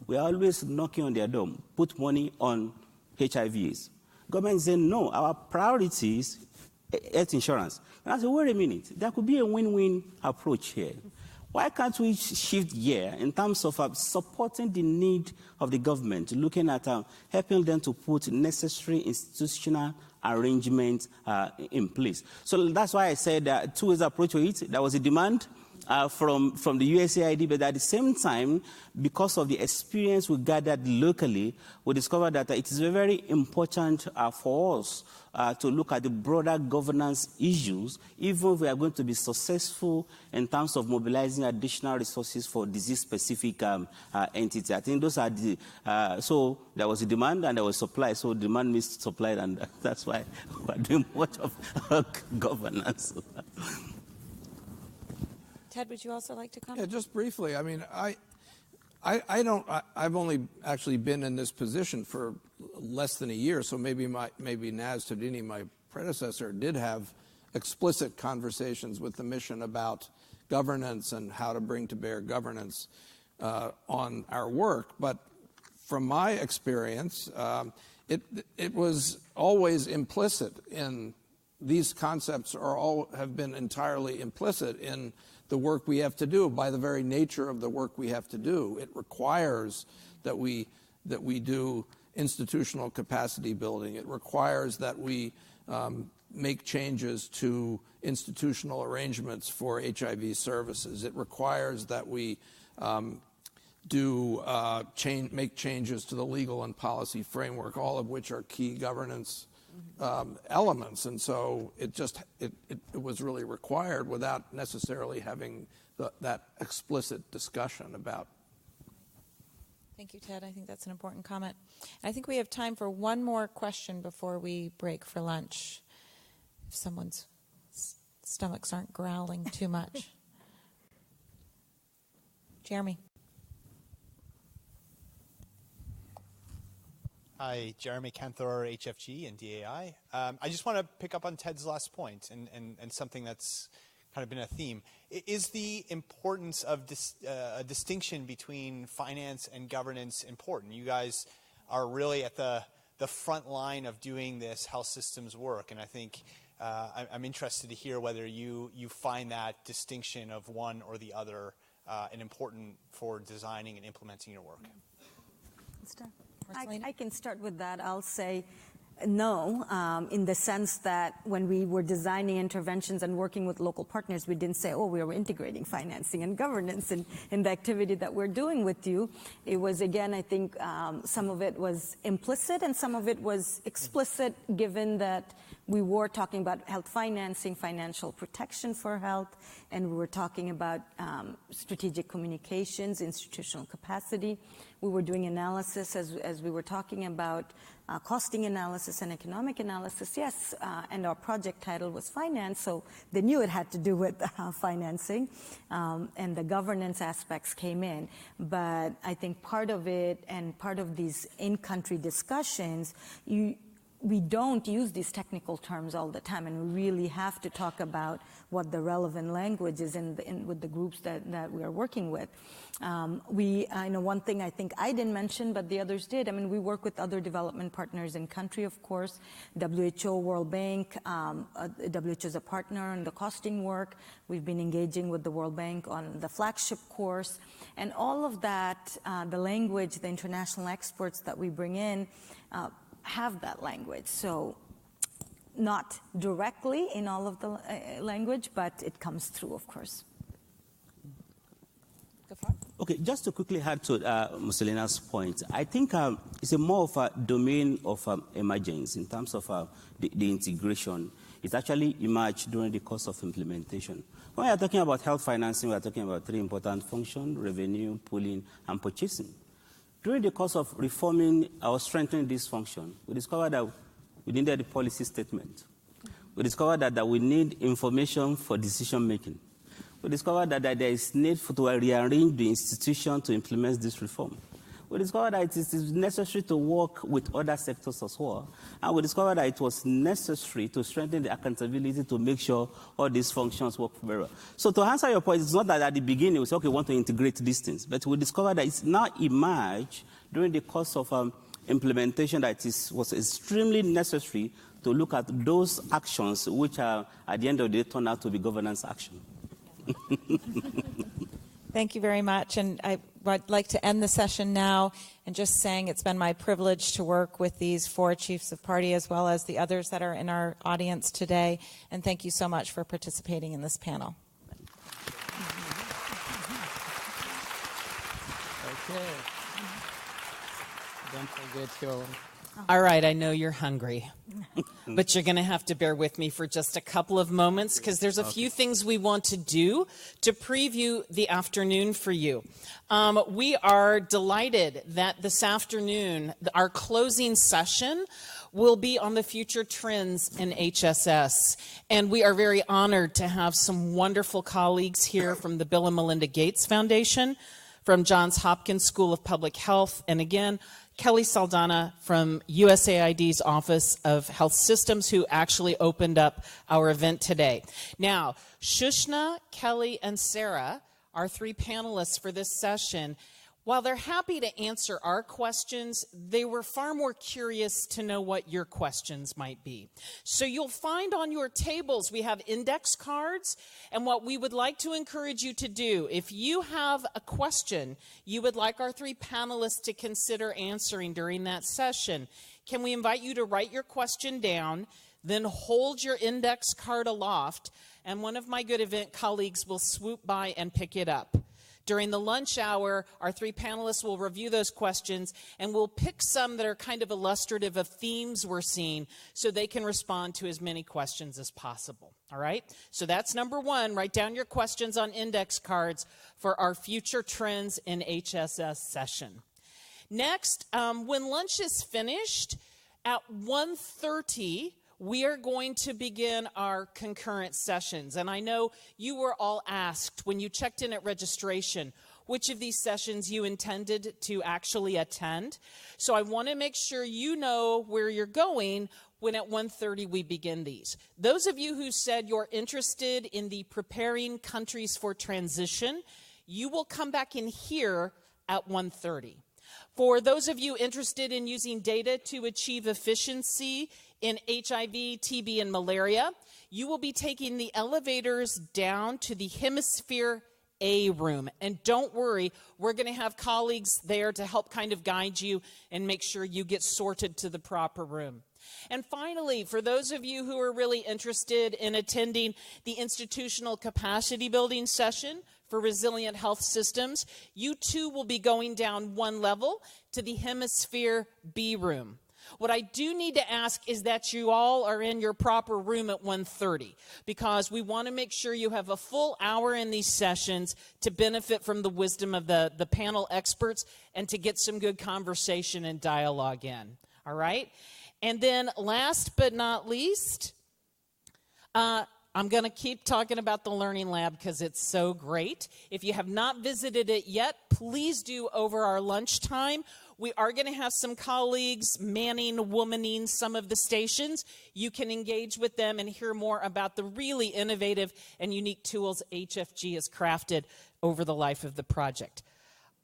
We are always knocking on their door, put money on HIV/AIDS. Government is saying, no, our priority is health insurance. And I said, wait a minute, there could be a win-win approach here. Why can't we shift gear in terms of supporting the need of the government, looking at helping them to put necessary institutional arrangements in place? So that's why I said two ways approach to it. There was a demand from the USAID, but at the same time, because of the experience we gathered locally, we discovered that it is very important for us to look at the broader governance issues, even if we are going to be successful in terms of mobilizing additional resources for disease-specific entities. I think those are the, so there was a demand and there was supply, so demand means supply, and that's why we're doing much of governance. Ted, would you also like to comment? Yeah, just briefly. I mean, I've only actually been in this position for less than a year, so maybe Naz Tadini, my predecessor, did have explicit conversations with the mission about governance and how to bring to bear governance on our work. But from my experience, it was always implicit in these concepts, have been entirely implicit in the work we have to do by the very nature of the work we have to do. It requires that we do institutional capacity building. It requires that we make changes to institutional arrangements for HIV services. It requires that we make changes to the legal and policy framework, all of which are key governance elements. And so it was really required without necessarily having that explicit discussion about. Thank you, Ted. I think that's an important comment. I think we have time for one more question before we break for lunch, if someone's stomachs aren't growling too much. Jeremy. Hi, Jeremy Canthor, HFG and DAI. I just want to pick up on Ted's last point and something that's kind of been a theme. Is the importance of a distinction between finance and governance important? You guys are really at the front line of doing this, how systems work, and I think I'm interested to hear whether you find that distinction of one or the other and important for designing and implementing your work. Let's start. I can start with that. I'll say no, in the sense that when we were designing interventions and working with local partners, we didn't say, oh, we were integrating financing and governance in the activity that we're doing with you. It was, again, I think some of it was implicit and some of it was explicit, given that we were talking about health financing, financial protection for health, and we were talking about strategic communications, institutional capacity. We were doing analysis as we were talking about costing analysis and economic analysis, yes, and our project title was finance, so they knew it had to do with financing, and the governance aspects came in. But I think part of it and part of these in-country discussions, we don't use these technical terms all the time, and we really have to talk about what the relevant language is with the groups that we are working with. I know one thing I think I didn't mention, but the others did. I mean, we work with other development partners in country, of course, WHO, World Bank. WHO is a partner in the costing work. We've been engaging with the World Bank on the flagship course. And all of that, the language, the international experts that we bring in, have that language. So not directly in all of the language, but it comes through, of course. Okay, just to quickly add to Musselina's point, I think it's a more of a domain of emergence in terms of the integration. It's actually emerged during the course of implementation. When we are talking about health financing, we are talking about three important functions: revenue, pooling, and purchasing. During the course of reforming or strengthening this function, we discovered that we needed a policy statement. We discovered that we need information for decision making. We discovered that there is need to rearrange the institution to implement this reform. We discovered that it is necessary to work with other sectors as well. And we discovered that it was necessary to strengthen the accountability to make sure all these functions work very well. So to answer your point, it's not that at the beginning we said, okay, we want to integrate these things. But we discovered that it's now emerged during the course of implementation that was extremely necessary to look at those actions which are, at the end of the day, turn out to be governance action. Thank you very much. And I would like to end the session now and just saying it's been my privilege to work with these four chiefs of party as well as the others that are in our audience today. And thank you so much for participating in this panel. Okay. Don't forget your... All right, I know you're hungry, but you're going to have to bear with me for just a couple of moments because there's a few things we want to do to preview the afternoon for you. We are delighted that this afternoon, our closing session will be on the future trends in HSS. And we are very honored to have some wonderful colleagues here from the Bill and Melinda Gates Foundation, from Johns Hopkins School of Public Health, and again, Kelly Saldana from USAID's Office of Health Systems, who actually opened up our event today. Now, Shushna, Kelly, and Sarah, our three panelists for this session, while they're happy to answer our questions, they were far more curious to know what your questions might be. So you'll find on your tables we have index cards, and what we would like to encourage you to do, if you have a question you would like our three panelists to consider answering during that session, can we invite you to write your question down, then hold your index card aloft, and one of my good event colleagues will swoop by and pick it up. During the lunch hour, our three panelists will review those questions, and we'll pick some that are kind of illustrative of themes we're seeing so they can respond to as many questions as possible. All right? So that's number one. Write down your questions on index cards for our future trends in HSS session. Next, when lunch is finished, at 1:30, we are going to begin our concurrent sessions. And I know you were all asked when you checked in at registration which of these sessions you intended to actually attend. So I want to make sure you know where you're going when at 1:30 we begin these. Those of you who said you're interested in the Preparing Countries for Transition, you will come back in here at 1:30. For those of you interested in using data to achieve efficiency in HIV, TB, and malaria, you will be taking the elevators down to the Hemisphere A room. And don't worry, we're going to have colleagues there to help kind of guide you and make sure you get sorted to the proper room. And finally, for those of you who are really interested in attending the institutional capacity building session for resilient health systems, you too will be going down one level to the Hemisphere B room. What I do need to ask is that you all are in your proper room at 1:30, because we want to make sure you have a full hour in these sessions to benefit from the wisdom of the panel experts and to get some good conversation and dialogue in. All right? And then last but not least, I'm going to keep talking about the Learning Lab because it's so great. If you have not visited it yet, please do over our lunchtime. We are going to have some colleagues manning, womaning some of the stations. You can engage with them and hear more about the really innovative and unique tools HFG has crafted over the life of the project.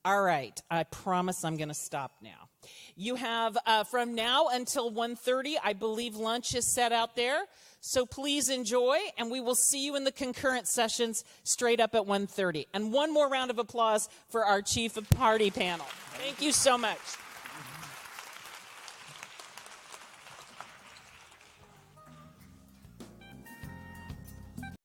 All right, I promise I'm going to stop now. You have from now until 1:30, I believe lunch is set out there. So please enjoy, and we will see you in the concurrent sessions straight up at 1:30. And one more round of applause for our Chief of Party panel. Thank you so much.